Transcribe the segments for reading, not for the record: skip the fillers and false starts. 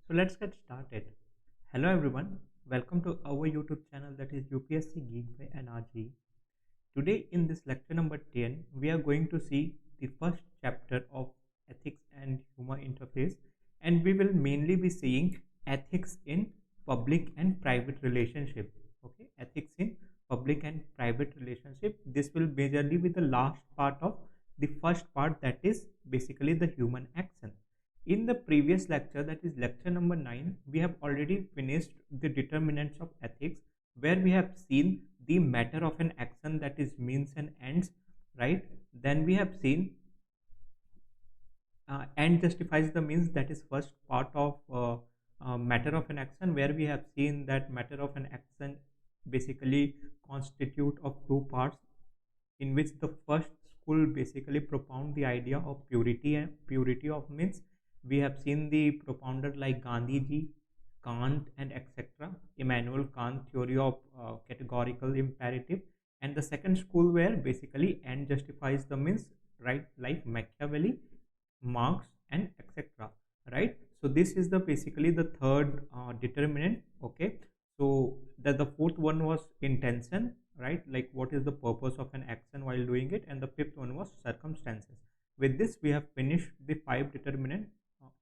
So let's get started. Hello everyone, welcome to our YouTube channel that is UPSC Geek by NRG. Today in this lecture number 10, we are going to see the first chapter of ethics and human interface, and we will mainly be seeing ethics in public and private relationship. Okay, ethics in public and private relationship. This will majorly be the last part of the first part, that is basically the human action. In the previous lecture, that is lecture number 9, we have already finished the determinants of ethics, where we have seen the matter of an action, that is means and ends, right? Then we have seen end justifies the means, that is first part of matter of an action, where we have seen that matter of an action basically constitute of two parts, in which the first school basically propound the idea of purity and purity of means. We have seen the propounder like Gandhi ji, Kant, and etc. Immanuel Kant theory of categorical imperative, and the second school where basically end justifies the means, right? Like Machiavelli, Marx, and etc. Right. So this is the basically the third determinant. Okay. So that the fourth one was intention, right? Like what is the purpose of an action while doing it, and the fifth one was circumstances. With this, we have finished the five determinant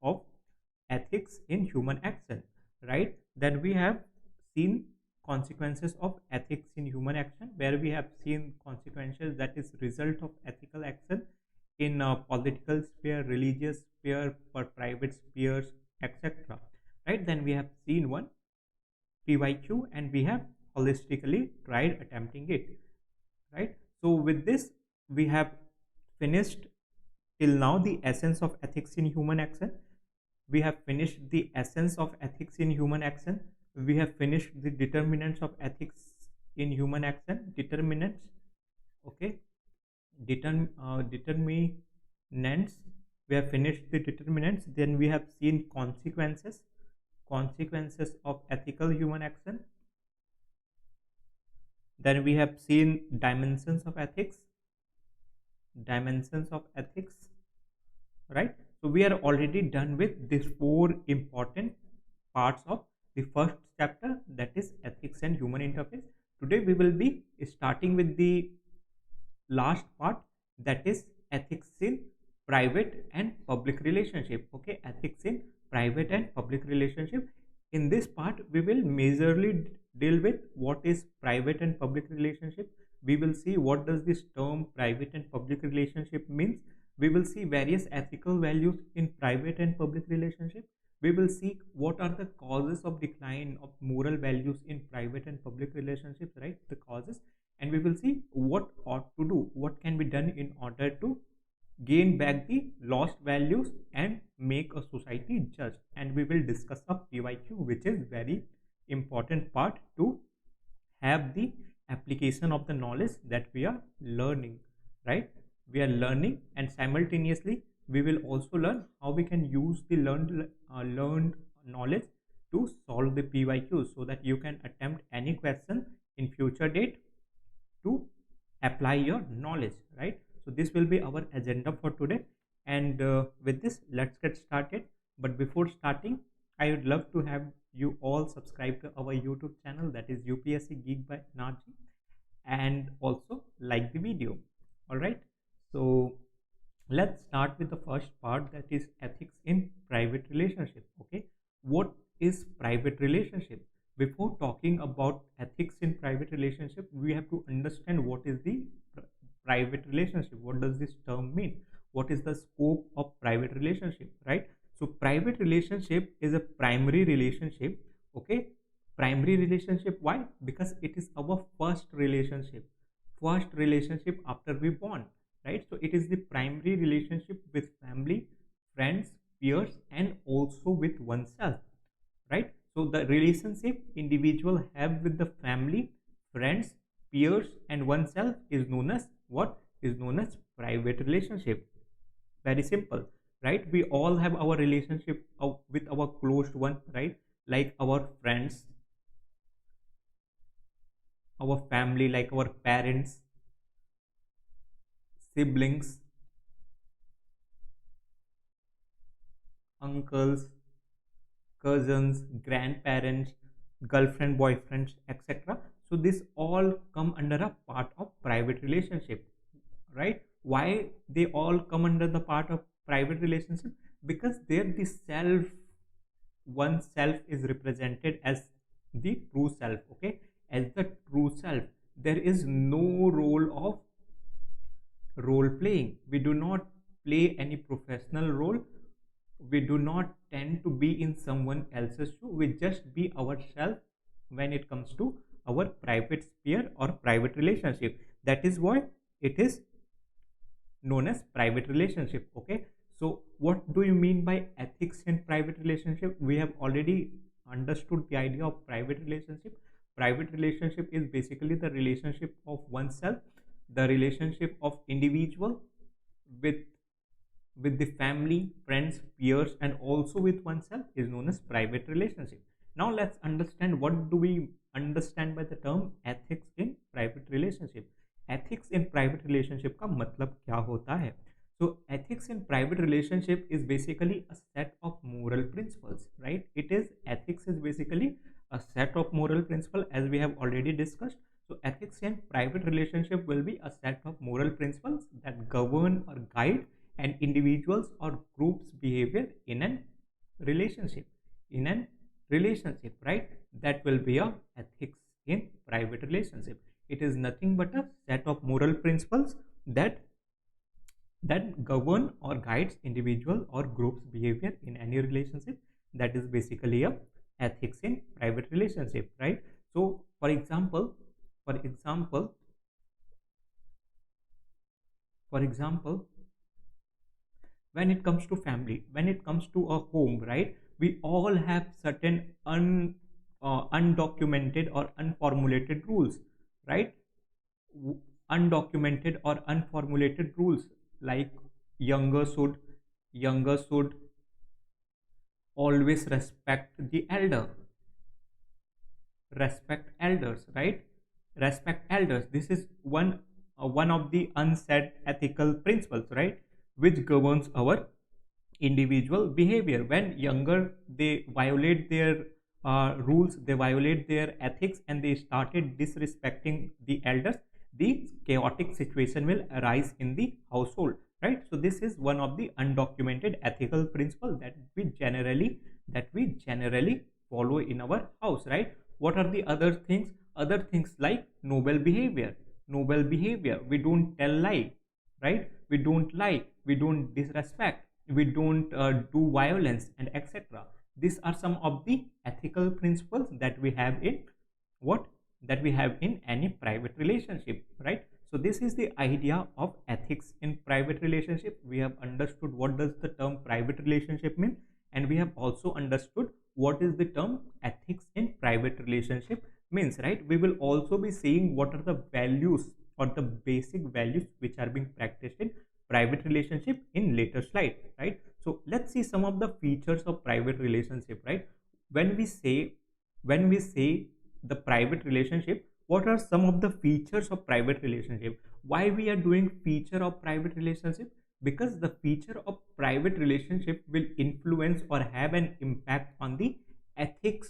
of ethics in human action, right? Then we have seen consequences of ethics in human action, where we have seen consequences, that is result of ethical action in political sphere, religious sphere, for private spheres, etc. Right? Then we have seen one PYQ, and we have holistically tried attempting it, right? So with this, we have finished till now the essence of ethics in human action. We have finished the essence of ethics in human action. We have finished the determinants of ethics in human action. Determinants, okay. Determinants, we have finished the determinants. Then we have seen consequences of ethical human action. Then we have seen dimensions of ethics, right? So we are already done with these four important parts of the first chapter, that is ethics and human interface. Today we will be starting with the last part, that is ethics in private and public relationship. Okay, ethics in private and public relationship. In this part, we will majorly deal with what is private and public relationship. We will see what does this term private and public relationship means. We will see various ethical values in private and public relationship. We will see what are the causes of decline of moral values in private and public relationships, right? The causes. And we will see what ought to do, what can be done in order to gain back the lost values and make a society just. And we will discuss a PYQ, which is very important part to have the application of the knowledge that we are learning, right? We are learning, and simultaneously we will also learn how we can use the learned knowledge to solve the PYQ, so that you can attempt any question in future date to apply your knowledge, right? So this will be our agenda for today, and with this, let's get started. But before starting, I would love to have you all subscribe to our YouTube channel, that is UPSC Geek by Narji, and also like the video. All right, so let's start with the first part, that is ethics in private relationship. Okay, what is private relationship? Before talking about ethics in private relationship, we have to understand what is the private relationship. What does this term mean? What is the scope of private relationship, right? So private relationship is a primary relationship. Okay, primary relationship. Why? Because it is our first relationship after we born, right? So it is the primary relationship with family, friends, peers, and also with oneself, right? So the relationship individual have with the family, friends, peers, and oneself is known as what? Is known as private relationship. Very simple, right? We all have our relationship with our closed one, right? Like our friends, our family, like our parents, siblings, uncles, cousins, grandparents, girlfriend, boyfriends, etc. So this all come under a part of private relationship, right? Why they all come under the part of private relationship? Because there the self, one self is represented as the true self, okay, as the true self. There is no role of role playing. We do not play any professional role. We do not tend to be in someone else's shoe. We just be ourselves when it comes to our private sphere or private relationship. That is why it is known as private relationship, okay. So what do you mean by ethics in private relationship? We have already understood the idea of private relationship. Private relationship is basically the relationship of oneself, the relationship of individual with the family, friends, peers, and also with oneself is known as private relationship. Now let's understand what do we understand by the term ethics in private relationship. Ethics in private relationship का मतलब क्या होता है? So ethics in private relationship is basically a set of moral principles, right? It is, ethics is basically a set of moral principles, as we have already discussed. So ethics in private relationship will be a set of moral principles that govern or guide an individual's or group's behavior in an relationship. In an relationship, right? That will be a ethics in private relationship. It is nothing but a set of moral principles that govern or guides individual or group's behavior in any relationship. That is basically a ethics in private relationship, right? So for example for example when it comes to family, when it comes to a home, right, we all have certain undocumented or unformulated rules, right? Undocumented or unformulated rules, like younger should younger should always respect elders, right? Respect elders, this is one of the unsaid ethical principles, right, which governs our individual behavior. When younger, they violate their rules, they violate their ethics, and they started disrespecting the elders, the chaotic situation will arise in the household, right? So this is one of the undocumented ethical principles that we generally follow in our house, right? What are the other things? Other things like noble behavior, we don't tell lie, right? We don't lie, we don't disrespect, we don't do violence, and etc. These are some of the ethical principles that we have in what that we have in any private relationship, right? So this is the idea of ethics in private relationship. We have understood what does the term private relationship mean, and we have also understood what is the term ethics in private relationship means, right? We will also be seeing what are the values or the basic values which are being practiced in private relationship in later slide, right? So let's see some of the features of private relationship, right? when we say when we say the private relationship, what are some of the features of private relationship? Why we are doing feature of private relationship? Because the feature of private relationship will influence or have an impact on the ethics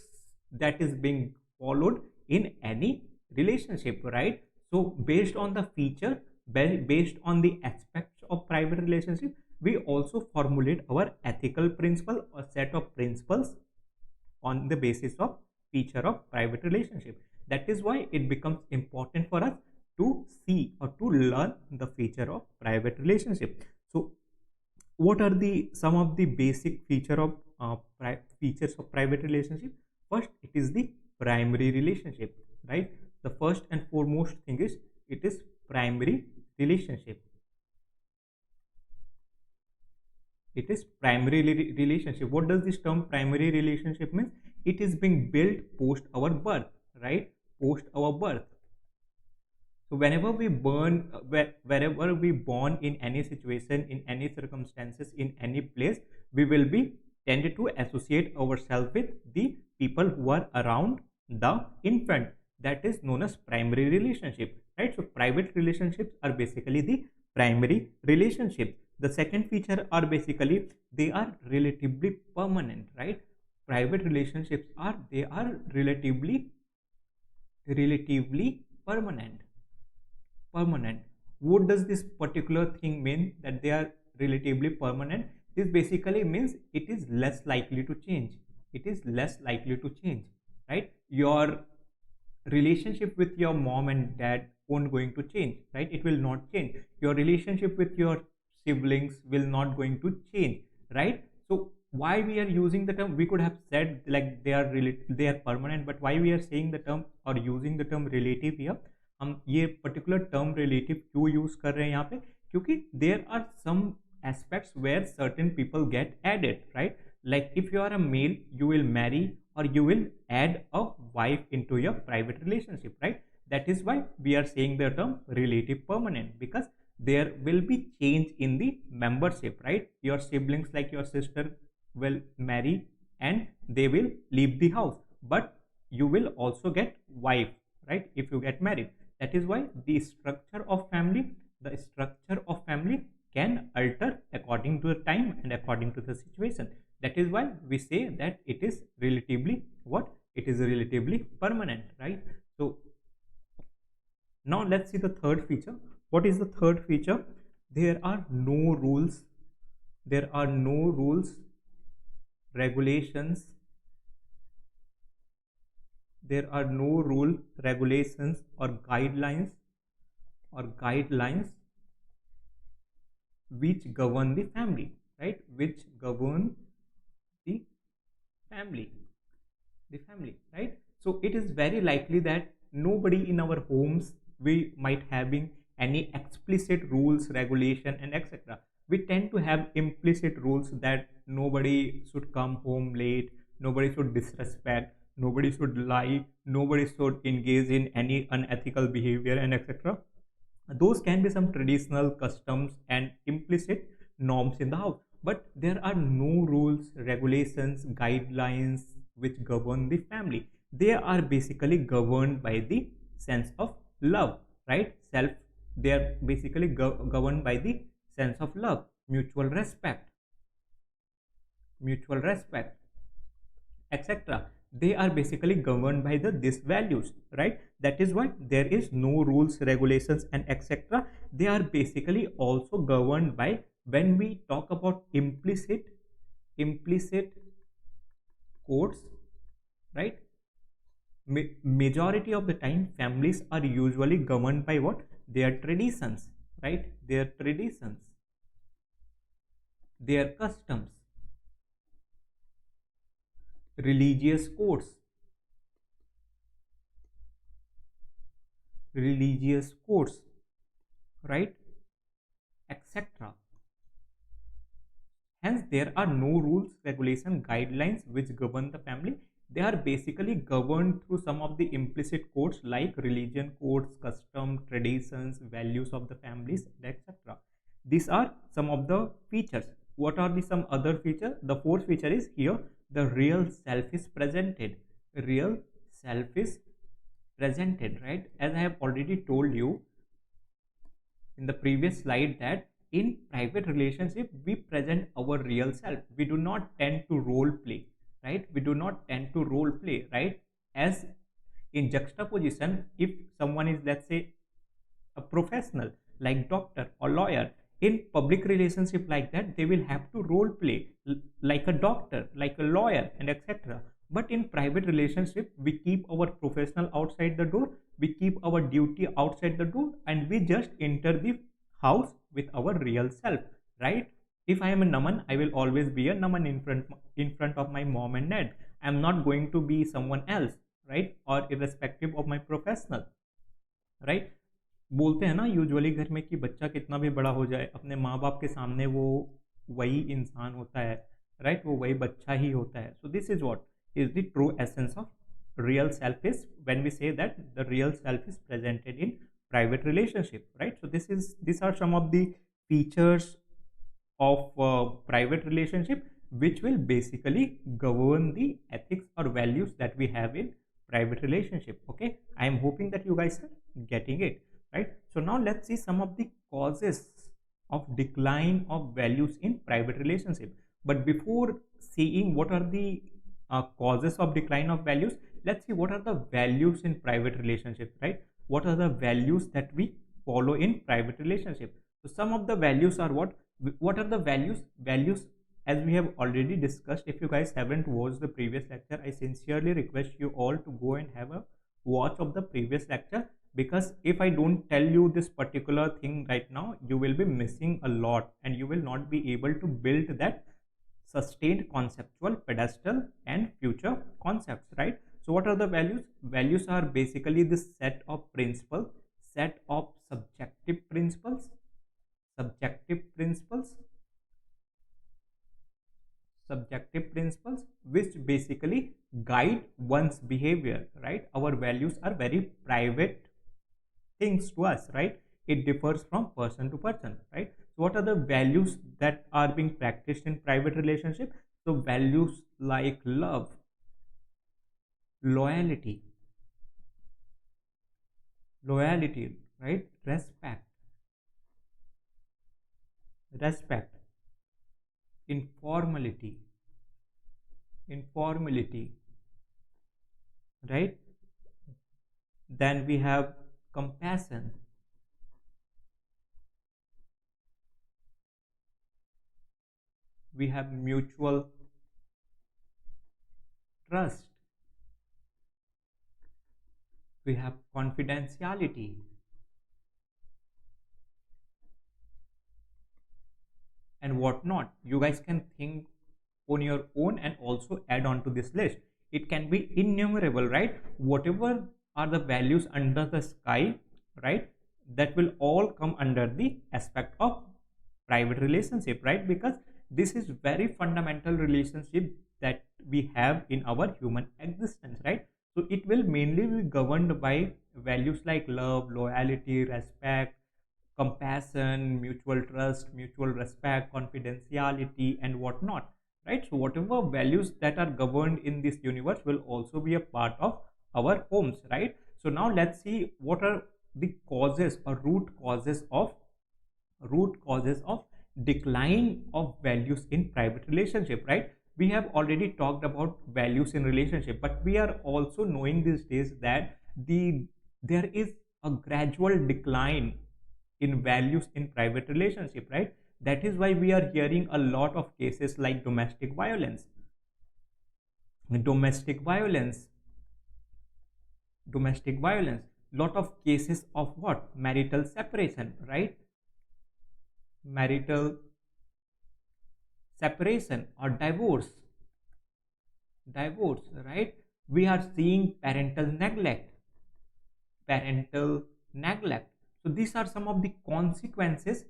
that is being followed in any relationship, right? So based on the feature, based on the aspects of private relationship, we also formulate our ethical principle or set of principles on the basis of feature of private relationship. That is why it becomes important for us to see or to learn the feature of private relationship. So what are the some of the basic features of private relationship? First, it is the primary relationship, right? The first and foremost thing is it is primary relationship. It is primary relationship. What does this term primary relationship mean? It is being built post our birth, right? Post our birth. So whenever we wherever we born in any situation, in any circumstances, in any place, we will be tended to associate ourselves with the people who are around the infant. That is known as primary relationship, right? So private relationships are basically the primary relationship. The second feature are basically they are relatively permanent, right? private relationships are, they are relatively permanent. What does this particular thing mean that they are relatively permanent? This basically means it is less likely to change. It is less likely to change, right? Your relationship with your mom and dad won't going to change, right? It will not change. Your relationship with your siblings will not going to change, right? So why we are using the term, we could have said like they are permanent, but why we are saying the term or using the term relative here? हम ये particular term relative क्यों use कर रहे हैं यहाँ पे? क्योंकि there are some aspects where certain people get added, right? Like if you are a male, you will marry or you will add a wife into your private relationship, right? That is why we are saying the term relative permanent, because there will be change in the membership, right? Your siblings, like your sister, will marry and they will leave the house, but you will also get wife, right? If you get married. That is why the structure of family can alter according to the time and according to the situation. That is why we say that it is relatively what? It is relatively permanent, right? So now let's see the third feature. What is the third feature? There are no rules, regulations, there are no rule, regulations or guidelines which govern the family, right? Which govern the family, right? So it is very likely that nobody in our homes we might having any explicit rules, regulation and etc. We tend to have implicit rules that nobody should come home late, nobody should disrespect, nobody should lie, nobody should engage in any unethical behavior and etc. Those can be some traditional customs and implicit norms in the house, but there are no rules, regulations, guidelines which govern the family. They are basically governed by the sense of love, right? They are basically governed by the sense of love, mutual respect, etc. They are basically governed by these values, right? That is why there is no rules, regulations and etc. They are basically also governed by, when we talk about implicit codes, right? Majority of the time families are usually governed by what? Their traditions, right? Their traditions, their customs, religious codes, right? Etc. Hence, there are no rules, regulation, guidelines which govern the family. They are basically governed through some of the implicit codes like religion codes, custom, traditions, values of the families, etc. These are some of the features. What are the some other features? The fourth feature is here, the real self is presented. Real self is presented, right? As I have already told you in the previous slide that in private relationship we present our real self. We do not tend to role play, right? We do not tend to role play, right? As in juxtaposition, if someone is, let's say, a professional like doctor or lawyer, in public relationship like that they will have to role play like a doctor, like a lawyer and etc. But in private relationship we keep our professional outside the door, we keep our duty outside the door, and we just enter the house with our real self, right? If I am a naman, I will always be a naman in front of my mom and dad. I am not going to be someone else, right? Or irrespective of my professional, right? बोलते हैं ना usually घर में कि बच्चा कितना भी बड़ा हो जाए अपने माँ बाप के सामने वो वही इंसान होता है, राइट? वो वही बच्चा ही होता है. So this is what is the true essence of real self is when we say that the real self is presented in private relationship, right? So these are some of the features of private relationship which will basically govern the ethics or values that we have in private relationship. Okay, I am hoping that you guys are getting it, right? So now let's see some of the causes of decline of values in private relationship. But before seeing what are the causes of decline of values. Let's see what are the values in private relationships, right? What are the values that we follow in private relationship? So some of the values are what are the values, as we have already discussed. If you guys haven't watched the previous lecture, I sincerely request you all to go and have a watch of the previous lecture, because if I don't tell you this particular thing right now, you will be missing a lot and you will not be able to build that sustained conceptual pedestal and future concepts, right? So what are the values are basically this set of principles, set of subjective principles subjective principles which basically guide one's behavior, right? Our values are very private things to us, right? It differs from person to person, right? So what are the values that are being practiced in private relationship? So values like love, loyalty, right? Respect, informality, informality, right? Then we have compassion, we have mutual trust, we have confidentiality, and whatnot. You guys can think on your own and also add on to this list. It can be innumerable, right? Whatever are the values under the sky, right? That will all come under the aspect of private relationship, right? Because this is very fundamental relationship that we have in our human existence, right? So it will mainly be governed by values like love, loyalty, respect, compassion, mutual trust, mutual respect, confidentiality, and whatnot, right? So, whatever values that are governed in this universe will also be a part of our homes, right? So, now let's see what are the causes or root causes of decline of values in private relationship, right? We have already talked about values in relationship, but we are also knowing these days that there is a gradual decline in values in private relationship, right? That is why we are hearing a lot of cases like domestic violence domestic violence, lot of cases of what, marital separation, right? Marital separation or divorce, right? We are seeing parental neglect. So these are some of the consequences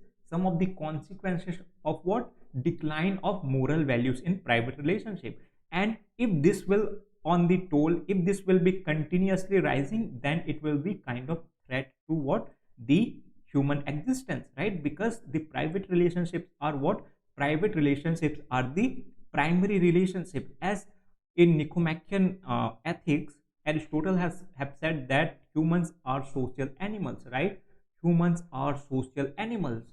of what, decline of moral values in private relationship. And if this will on the toll, if this will be continuously rising, then it will be kind of threat to what, the human existence, right? Because the private relationships are the primary relationship. As in Nicomachean ethics, Aristotle has have said that humans are social animals, right? Humans are social animals.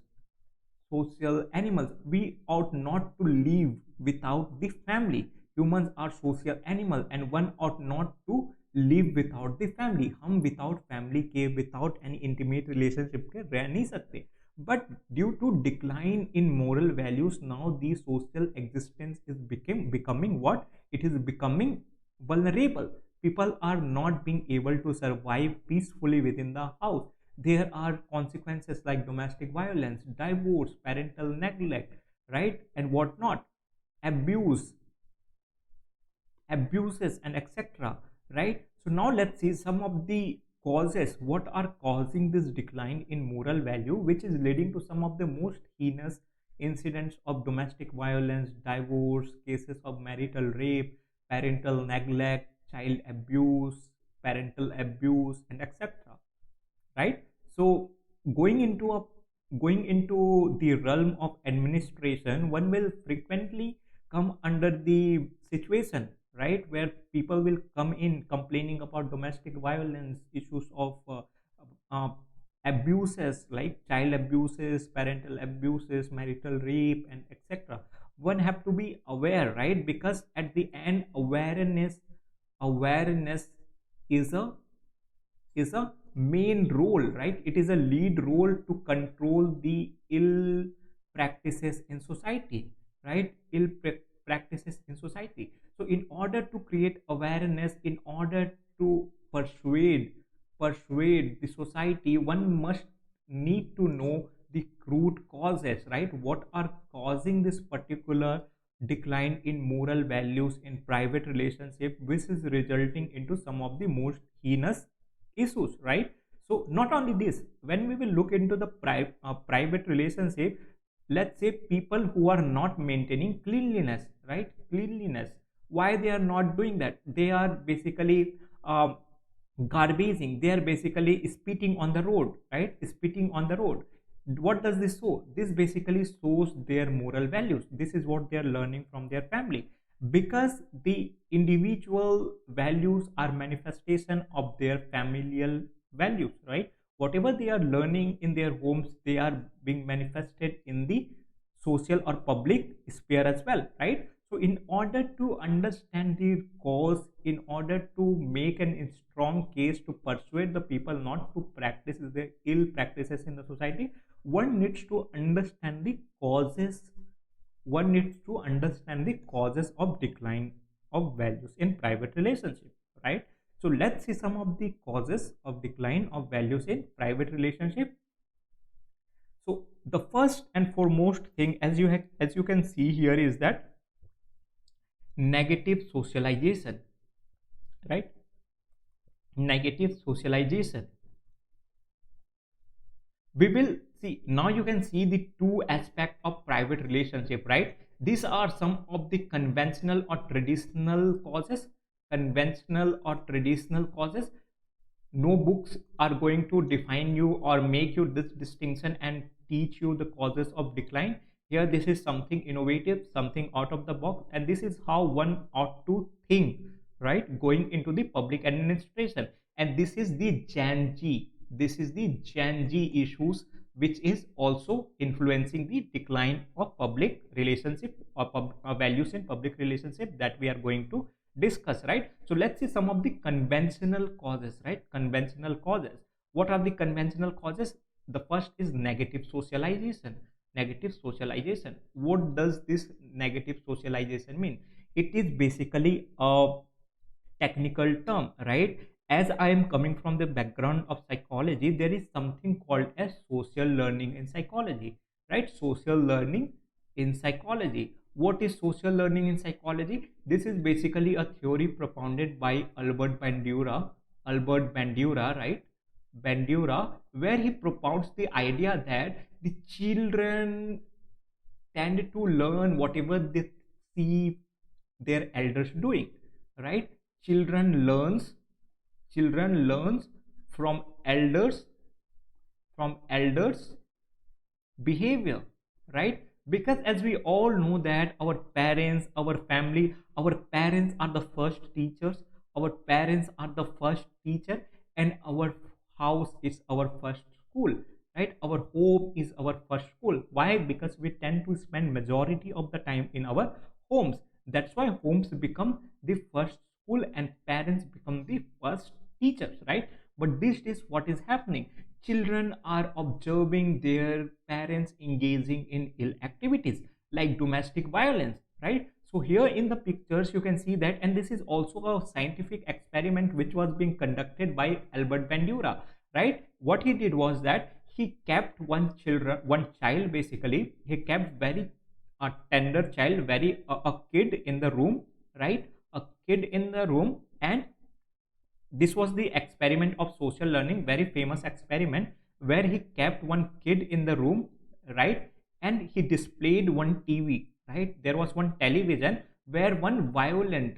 We ought not to live without the family. Humans are social animal and one ought not to live without the family. हम without family के, without any intimate relationship के रह नहीं सकते. But due to decline in moral values, now the social existence is becoming what? It is becoming vulnerable. People are not being able to survive peacefully within the house. There are consequences like domestic violence, divorce, parental neglect, right? And whatnot, abuse, abuses, and etc. Right? So now let's see some of the causes. What are causing this decline in moral value, which is leading to some of the most heinous incidents of domestic violence, divorce, cases of marital rape, parental neglect, child abuse, parental abuse, and etc, right? So going into a going into the realm of administration, one will frequently come under the situation, right, where people will come in complaining about domestic violence issues of uh, abuses like child abuses, parental abuses, marital rape, and etc. one have to be aware, right? Because at the end, awareness is a main role, right? It is a lead role to control the ill practices in society, right? Practices in society. So in order to create awareness, in order to persuade the society, one must need to know the root causes, right? What are causing this particular decline in moral values in private relationship, which is resulting into some of the most heinous issues, right? So not only this, when we will look into the private relationship, let's say people who are not maintaining cleanliness, right? Cleanliness, why they are not doing that? They are basically garbaging, they are basically spitting on the road, right? Spitting on the road. What does this show? This basically shows their moral values. This is what they are learning from their family, because the individual values are manifestation of their familial values, right? Whatever they are learning in their homes, they are being manifested in the social or public sphere as well, right? So in order to understand the cause, in order to make an strong case to persuade the people not to practice the ill practices in the society, one needs to understand the causes. One needs to understand the causes of decline of values in private relationship, right? So let's see some of the causes of decline of values in private relationship. So the first and foremost thing, as you can see here, is that negative socialization, right? Negative socialization. We will see now. You can see the two aspects of private relationship, right? These are some of the conventional or traditional causes. Conventional or traditional causes. No books are going to define you or make you this distinction and teach you the causes of decline. Here this is something innovative, something out of the box, and this is how one ought to think, right, going into the public administration. And this is the Gen Z issues, which is also influencing the decline of public relationship or values in public relationship that we are going to discuss, right? So let's see some of the conventional causes, right? Conventional causes. What are the conventional causes? The first is negative socialization. Negative socialization. What does this negative socialization mean? It is basically a technical term, right? As I am coming from the background of psychology, there is something called as social learning in psychology, right? Social learning in psychology. What is social learning in psychology? This is basically a theory propounded by Albert Bandura. Albert Bandura, right? Bandura, where he propounds the idea that the children tend to learn whatever they see their elders doing, right? Children learns from elders behavior, right? Because as we all know that our parents, our family, our parents are the first teachers, our parents are the first teacher, and our house is our first school, right? Our home is our first school. Why? Because we tend to spend majority of the time in our homes. That's why homes become the first school and parents become the first teachers, right? But this is what is happening. Children are observing their parents engaging in ill activities like domestic violence, right? So here in the pictures you can see that, and this is also a scientific experiment which was being conducted by Albert Bandura, right? What he did was that he kept one child, basically he kept very a tender child, very a kid in the room, right? A kid in the room. And this was the experiment of social learning, very famous experiment, where he kept one kid in the room, right? And he displayed one TV, right? There was one television where one violent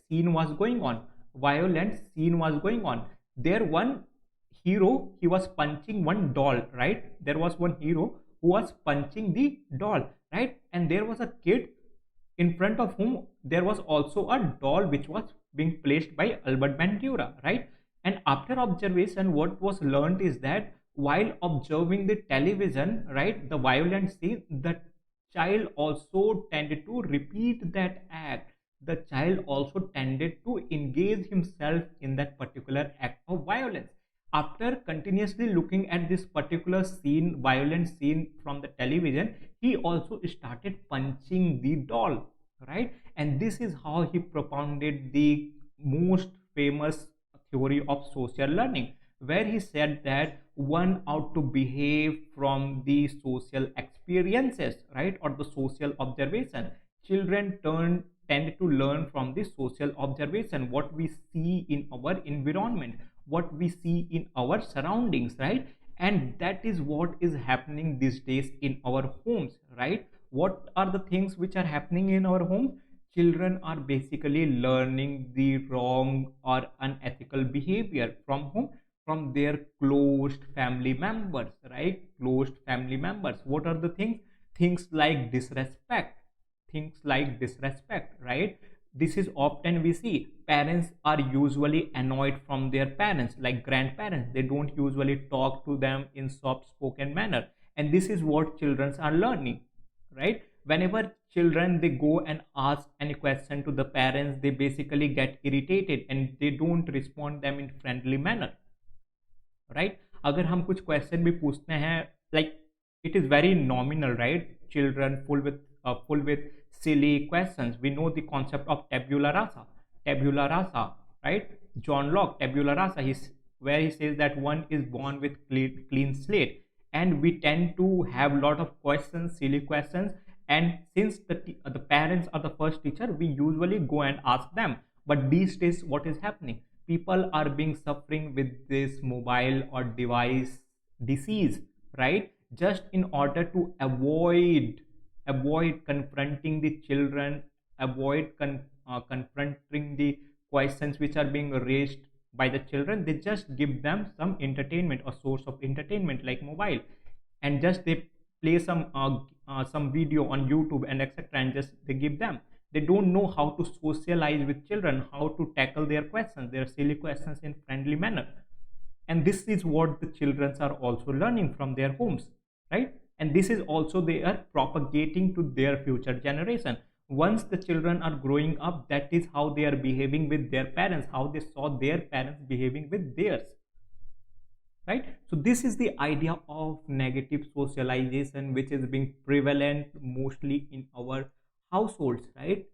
scene was going on. Violent scene was going on. There one hero, he was punching one doll, right? There was one hero who was punching the doll, right? And there was a kid in front of whom there was also a doll which was being placed by Albert Bandura, right? And after observation, what was learned is that while observing the television, right, the violent scene, the child also tended to repeat that act. The child also tended to engage himself in that particular act of violence. After continuously looking at this particular scene, violent scene from the television, he also started punching the doll, right? And this is how he propounded the most famous theory of social learning, where he said that one ought to behave from the social experiences, right, or the social observation. Children tend to learn from the social observation, what we see in our environment, what we see in our surroundings, right? And that is what is happening these days in our homes, right? What are the things which are happening in our homes? Children are basically learning the wrong or unethical behavior from whom? From their closed family members, right? Closed family members. What are the things? Things like disrespect, things like disrespect, right? This is often we see parents are usually annoyed from their parents, like grandparents. They don't usually talk to them in soft spoken manner, and this is what children are learning, right? Whenever children they go and ask any question to the parents, they basically get irritated and they don't respond them in friendly manner, right? अगर हम कुछ question भी पूछते हैं, like it is very nominal, right? Children full with silly questions. We know the concept of tabula rasa, right? John Locke, tabula rasa, where he says that one is born with clean slate, and we tend to have a lot of questions, silly questions, and since the parents are the first teacher, we usually go and ask them. But these days what is happening? People are being suffering with this mobile or device disease, right? Just in order to avoid confronting the children, confronting the questions which are being raised by the children, they just give them some entertainment or source of entertainment like mobile, and just they play some video on YouTube and etc, and just they give them. They don't know how to socialize with children, how to tackle their questions, their silly questions in friendly manner. And this is what the children are also learning from their homes, right? And this is also they are propagating to their future generation. Once the children are growing up, that is how they are behaving with their parents, how they saw their parents behaving with theirs, right? So this is the idea of negative socialization which is being prevalent mostly in our households, right?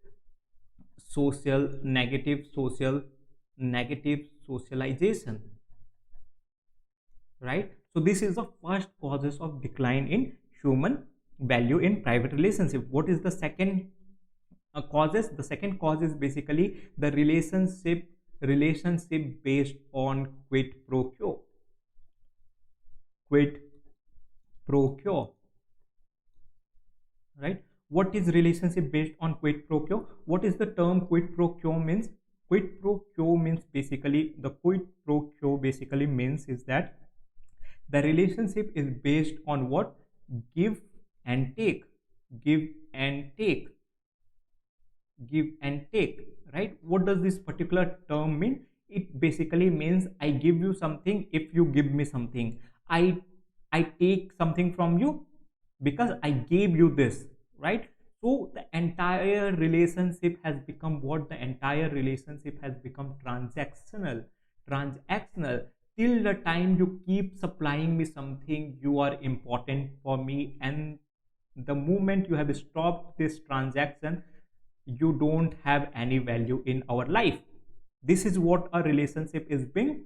Negative socialization, right? So this is the first causes of decline in human value in private relationship. What is the second causes? The second cause is basically the relationship based on quid pro quo, right? What is relationship based on quid pro quo? What is the term quid pro quo means? Quid pro quo means basically, the quid pro quo basically means is that the relationship is based on what? Give and take, give and take, give and take, right? What does this particular term mean? It basically means I give you something if you give me something. I take something from you because I gave you this, right? So the entire relationship has become what? The entire relationship has become transactional. Till the time you keep supplying me something, you are important for me, and the moment you have stopped this transaction, you don't have any value in our life. This is what a relationship is being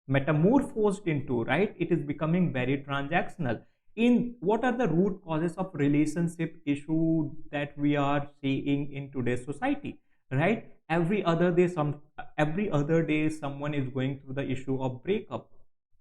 metamorphosed into, right? It is becoming very transactional. In what are the root causes of relationship issue that we are seeing in today's society, right? Every other day someone is going through the issue of breakup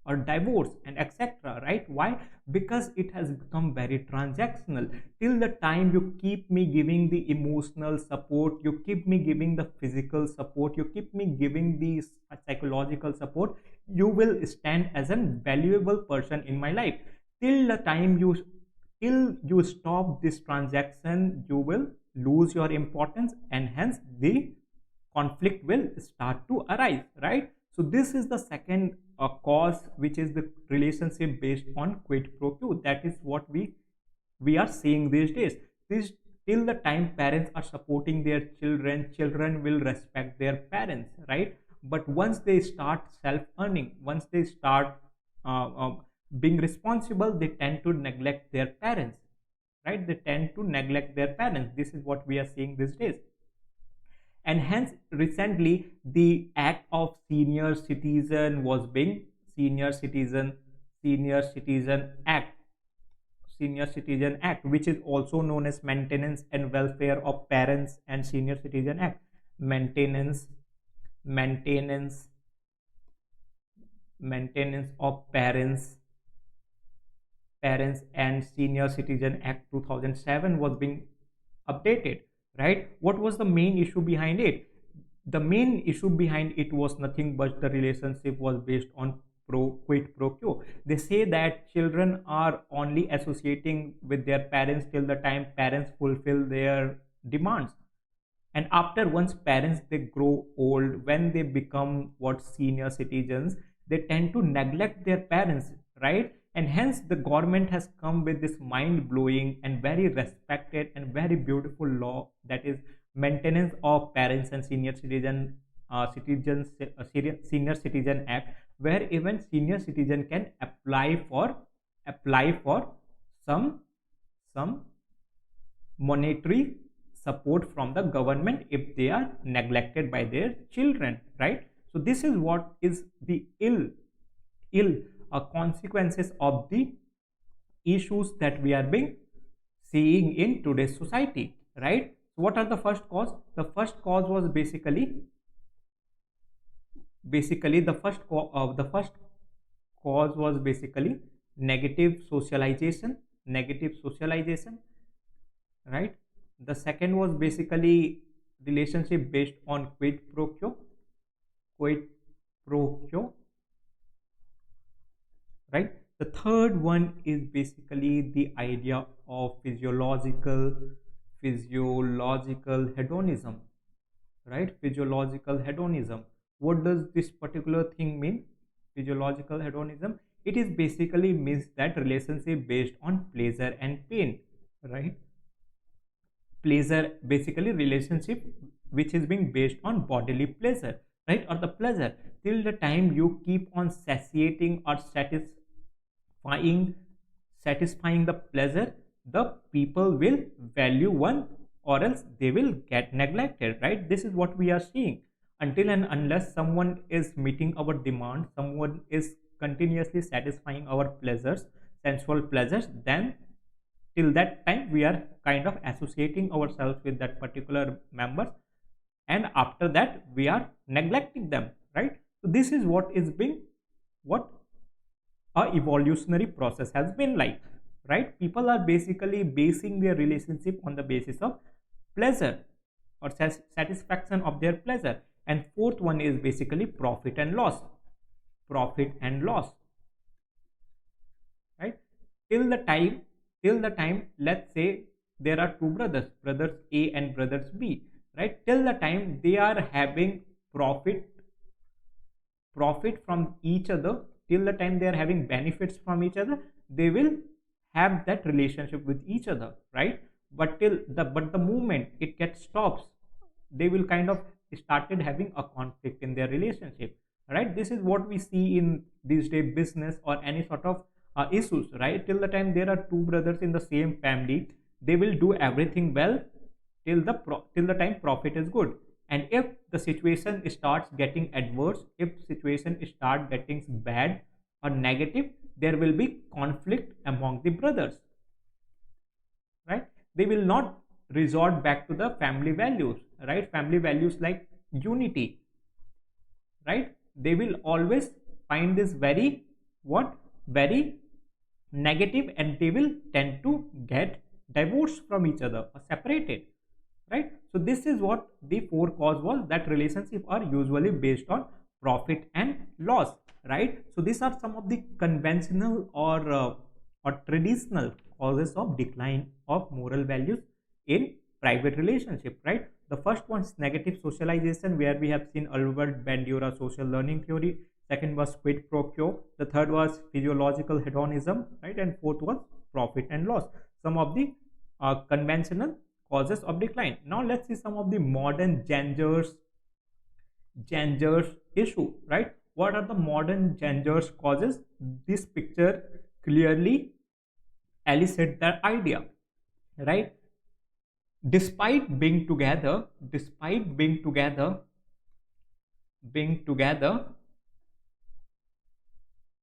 or divorce and etc, right? Why? Because it has become very transactional. Till the time you keep me giving the emotional support, you keep me giving the physical support, you keep me giving the psychological support, you will stand as a valuable person in my life. Till the time till you stop this transaction, you will lose your importance, and hence the conflict will start to arise, right? So this is the second cause, which is the relationship based on quid pro quo. That is what we are seeing these days. this, till the time parents are supporting their children, children will respect their parents, right? But once they start self earning, once they start uh, uh, being responsible, they tend to neglect their parents, right? They tend to neglect their parents. This is what we are seeing these days. And hence recently the act of senior citizen was being senior citizen senior citizen act Senior Citizen Act, which is also known as Maintenance and Welfare of Parents and Senior Citizen Act. Maintenance, maintenance, maintenance of parents and Senior Citizen Act 2007 was being updated, right? What was the main issue behind it? The main issue behind it was nothing but the relationship was based on quid pro quo. They say that children are only associating with their parents till the time parents fulfill their demands, and after once parents they grow old, when they become what senior citizens, they tend to neglect their parents, right? And hence the government has come with this mind blowing and very respected and very beautiful law, that is Maintenance of Parents and Senior Citizen Senior Citizen Act, where even senior citizen can apply for some some monetary support from the government if they are neglected by their children, right? So this is what is the ill consequences of the issues that we are being seeing in today's society, right? So what are the first cause? The first cause was basically the first cause was basically negative socialization, right? The second was basically relationship based on quid pro quo, right? The third one is basically the idea of physiological hedonism, right? Physiological hedonism. What does this particular thing mean? Physiological hedonism, it is basically means that relationship based on pleasure and pain, right? Pleasure, basically relationship which is being based on bodily pleasure, right? Or the pleasure, till the time you keep on satiating or satisfying satisfying the pleasure, the people will value one, or else they will get neglected, right? This is what we are seeing. Until and unless someone is meeting our demand, someone is continuously satisfying our pleasures, sensual pleasures, then till that time we are kind of associating ourselves with that particular members, and after that we are neglecting them, right? So this is what is being, what a evolutionary process has been like, right? People are basically basing their relationship on the basis of pleasure or satisfaction of their pleasure. And fourth one is basically profit and loss, right? Till the time let's say there are two brothers A and brothers B, right? Till the time they are having profit from each other, till the time they are having benefits from each other, they will have that relationship with each other, right? But the moment it gets stops, they will kind of started having a conflict in their relationship, right? This is what we see in these day business or any sort of issues, right? Till the time there are two brothers in the same family, they will do everything well till the time profit is good. And if the situation starts getting adverse, if situation start getting bad or negative, there will be conflict among the brothers, right? They will not resort back to the family values, right? Family values like unity, right? They will always find this very negative, and they will tend to get divorced from each other or separated, right? So this is what the four cause was, that relationship are usually based on profit and loss, right? So these are some of the conventional or traditional causes of decline of moral values in private relationship, right? The first one is negative socialization, where we have seen Albert Bandura social learning theory. Second was quid pro quo. The third was physiological hedonism, right? And fourth was profit and loss. Some of the conventional causes of decline. Now let's see some of the modern genders issue, right? What are the modern genders causes? This picture clearly elicit that idea, right? Despite being together,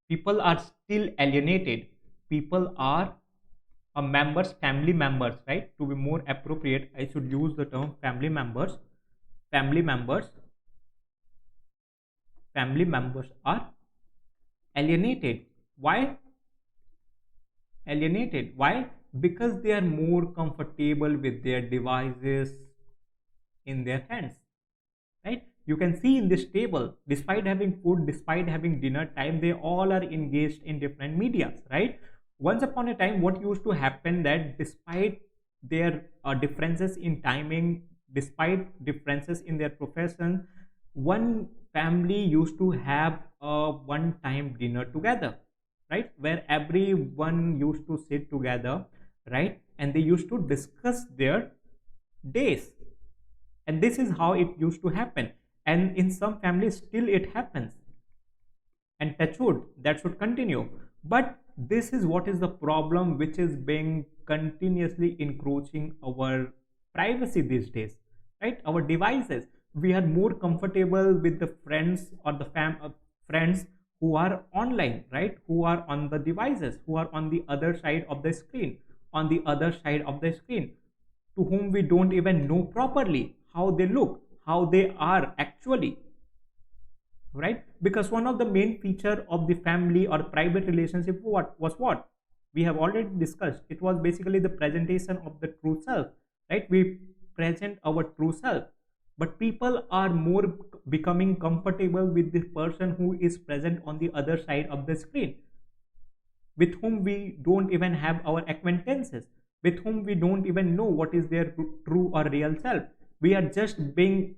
people are still alienated. People are family members, right? To be more appropriate, I should use the term family members. Family members, family members are alienated. Why? Alienated. Why? Because they are more comfortable with their devices in their hands, right? You can see in this table, despite having food, despite having dinner time, they all are engaged in different medias, right? Once upon a time, what used to happen that despite their differences in timing, despite differences in their profession, one family used to have a one time dinner together, right, where everyone used to sit together, right, and they used to discuss their days. And this is how it used to happen, and in some families still it happens, and touch wood, that should continue. But this is what is the problem which is being continuously encroaching our privacy these days, right? Our devices, we are more comfortable with the friends or the friends who are online, right, who are on the devices, who are on the other side of the screen, on the other side of the screen, to whom we don't even know properly how they look, how they are actually, right? Because one of the main feature of the family or private relationship what we have already discussed. It was basically the presentation of the true self, right? We present our true self, but people are more becoming comfortable with the person who is present on the other side of the screen, with whom we don't even have our acquaintances, with whom we don't even know what is their true or real self. We are just being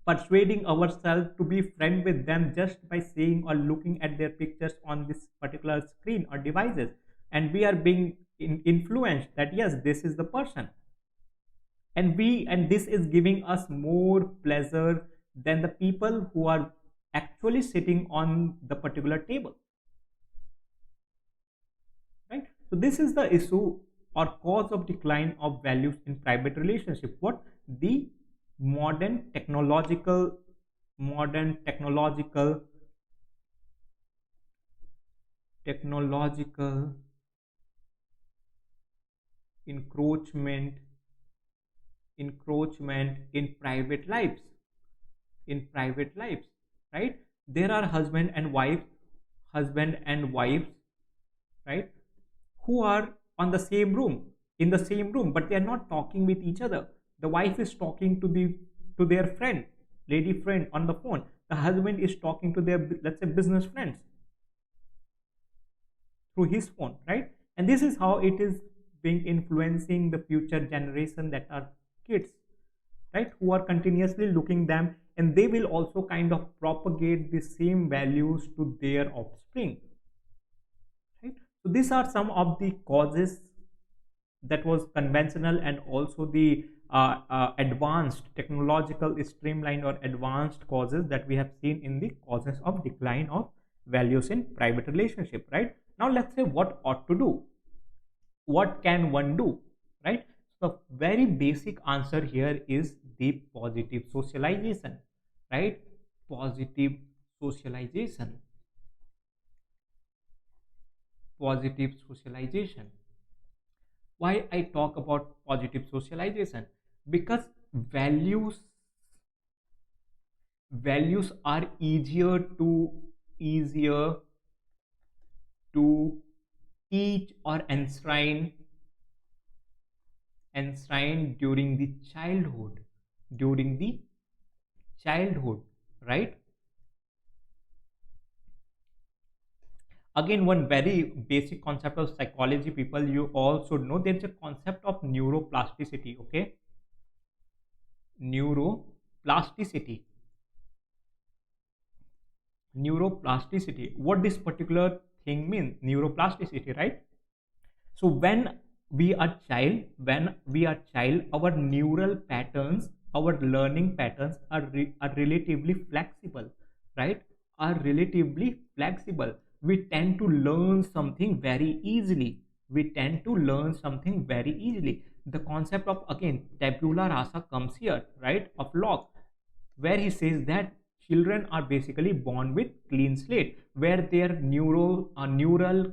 persuading ourselves to be friend with them just by seeing or looking at their pictures on this particular screen or devices, and we are being influenced that yes, this is the person, and this is giving us more pleasure than the people who are actually sitting on the particular table, right? So this is the issue or cause of decline of values in private relationship. What the modern technological modern technological encroachment in private lives, right? There are husband and wives, right, who are on the same room in the same room, but they are not talking with each other. The wife is talking to their friend, lady friend, on the phone. The husband is talking to their, let's say, business friends through his phone, right? And this is how it is being influencing the future generation, that are kids, right, who are continuously looking them, and they will also kind of propagate the same values to their offspring, right? So these are some of the causes that was conventional, and also the advanced technological streamlined or advanced causes that we have seen in the causes of decline of values in private relationship, right? Now let's say what ought to do, what can one do, right? So very basic answer here is the positive socialization, right? Positive socialization, positive socialization. Why I talk about positive socialization? Because values values are easier to teach or enshrine during the childhood, right? Again, one very basic concept of psychology, people, you all should know, there's a concept of neuroplasticity, okay? Neuroplasticity. Neuroplasticity, what this particular thing means, neuroplasticity, right? So when we are child when we are child, our neural patterns, our learning patterns are relatively flexible, right? Are relatively flexible. We tend to learn something very easily. We tend to learn something very easily. The concept of, again, tabula rasa comes here, right, of Locke, where he says that children are basically born with clean slate, where their neural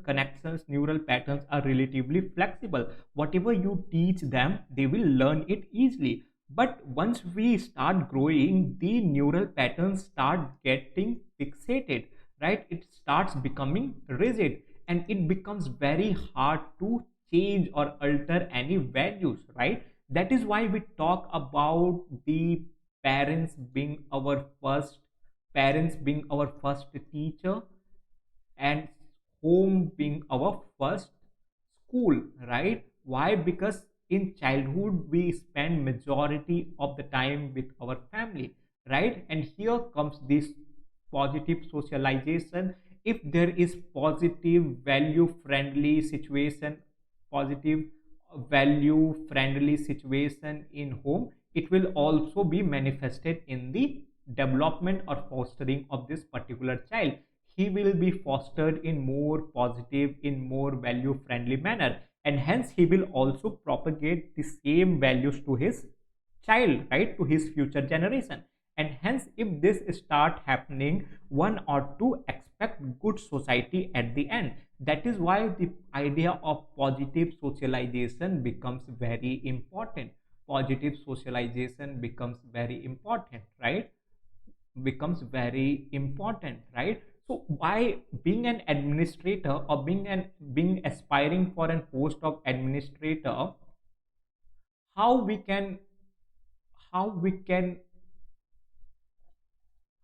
connections, neural patterns are relatively flexible. Whatever you teach them, they will learn it easily. But once we start growing, the neural patterns start getting fixated, right? It starts becoming rigid, and it becomes very hard to change or alter any values, right? That is why we talk about the parents being our first parents being our first teacher, and home being our first school, right? Why? Because in childhood we spend majority of the time with our family, right? And here comes this positive socialization. If there is positive value friendly situation, positive value friendly situation in home, it will also be manifested in the development or fostering of this particular child. He will be fostered in more positive, in more value friendly manner, and hence he will also propagate the same values to his child, right, to his future generation. And hence, if this start happening, one ought to expect good society at the end. That is why the idea of positive socialization becomes very important. Positive socialization becomes very important, right? Becomes very important, right? So why being an administrator, or being aspiring for an post of administrator, how we can how we can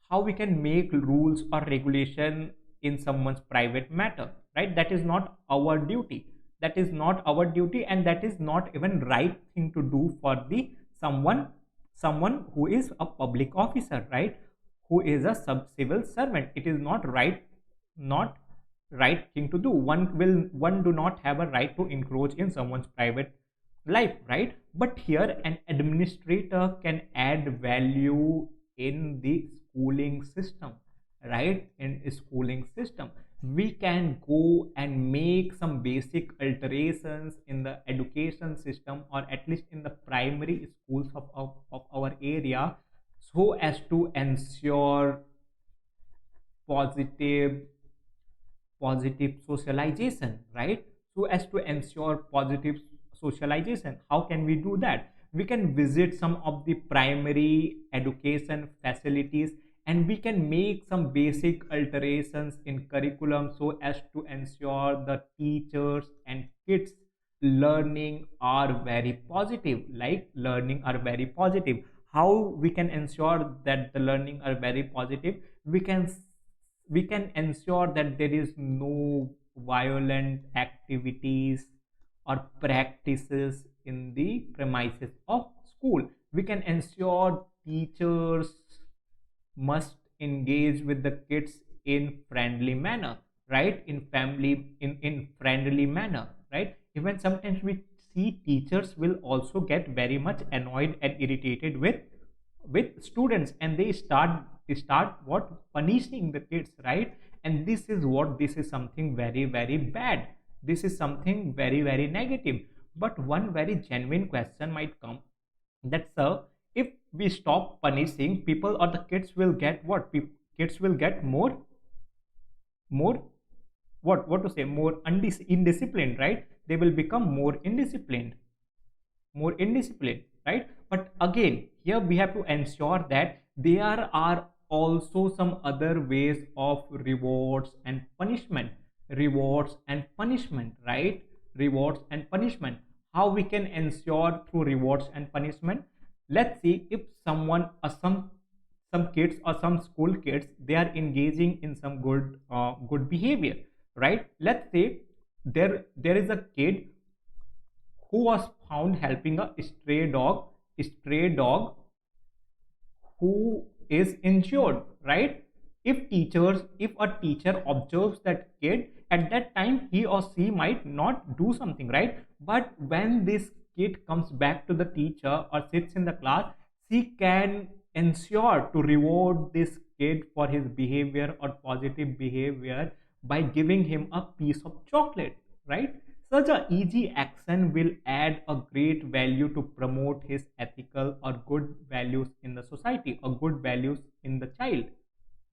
how we can make rules or regulation in someone's private matter, right? That is not our duty. That is not our duty, and that is not even right thing to do for the someone who is a public officer, right? Who is a sub civil servant. It is not right thing to do. One do not have a right to encroach in someone's private life, right? But here an administrator can add value in the schooling system, right? In schooling system, we can go and make some basic alterations in the education system, or at least in the primary schools of our area, so as to ensure positive positive socialization, right? So as to ensure positive socialization, how can we do that? We can visit some of the primary education facilities, and we can make some basic alterations in curriculum, so as to ensure the teachers and kids learning are very positive, like learning are very positive. How we can ensure that the learning are very positive? We can ensure that there is no violent activities or practices in the premises of school. We can ensure teachers must engage with the kids in friendly manner, right? In friendly manner, right? Even sometimes we see teachers will also get very much annoyed and irritated with students, and they start what, punishing the kids, right? And this is something very very bad. This is something very very negative. But one very genuine question might come, that, sir, if we stop punishing people, or the kids will get what? Kids will get more, what to say, more indisciplined, right? They will become more indisciplined, right? But again, here we have to ensure that there are also some other ways of rewards and punishment, right? Rewards and punishment. How we can ensure through rewards and punishment? Let's see, if some kids or some school kids, they are engaging in some good behavior, right? Let's say there is a kid who was found helping a stray dog who is injured, right? If a teacher observes that kid at that time he or she might not do something, right? But when this kid comes back to the teacher or sits in the class, she can ensure to reward this kid for his behavior or positive behavior by giving him a piece of chocolate, right? Such a easy action will add a great value to promote his ethical or good values in the society or good values in the child,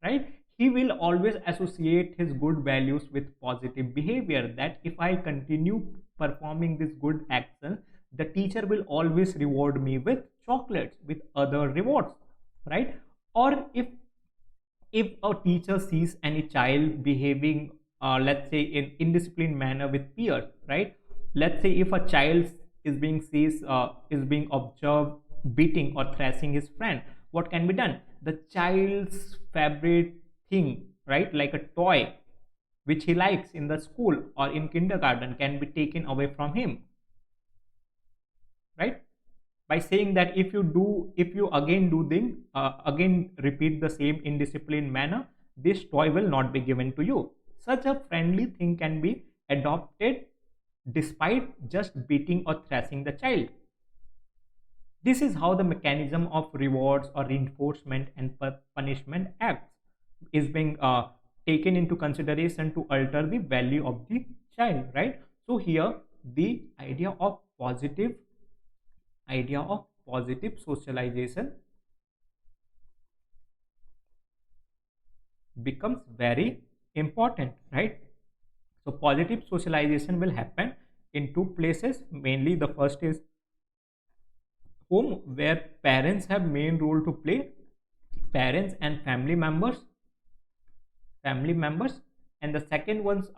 right? He will always associate his good values with positive behavior, that if I continue performing this good action, the teacher will always reward me with chocolates, with other rewards, right? Or if a teacher sees any child behaving, let's say in indisciplined manner with peers, right? Let's say if a child is being observed beating or thrashing his friend, what can be done? The child's favorite thing, right, like a toy which he likes in the school or in kindergarten, can be taken away from him, right? By saying that if you again do the again repeat the same indisciplined manner, this toy will not be given to you. Such a friendly thing can be adopted despite just beating or thrashing the child. This is how the mechanism of rewards or reinforcement and punishment acts is being taken into consideration to alter the value of the child, right? So here the idea of positive socialization becomes very important, right? So positive socialization will happen in two places mainly. The first is home, where parents have main role to play, parents and family members. And the second one is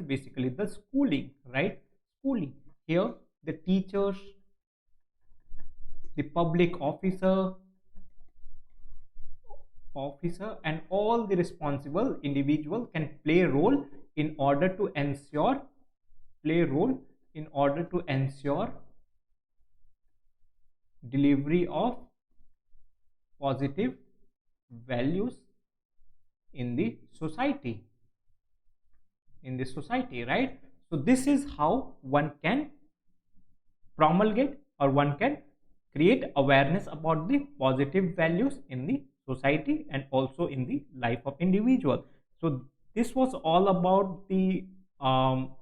basically the schooling, right? Schooling, here the teachers, the public officer and all the responsible individual can play a role in order to ensure delivery of positive values in the society, right? So this is how one can promulgate, or one can create awareness about the positive values in the society and also in the life of individual. So this was um,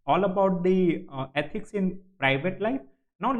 all about the ethics in private life. Now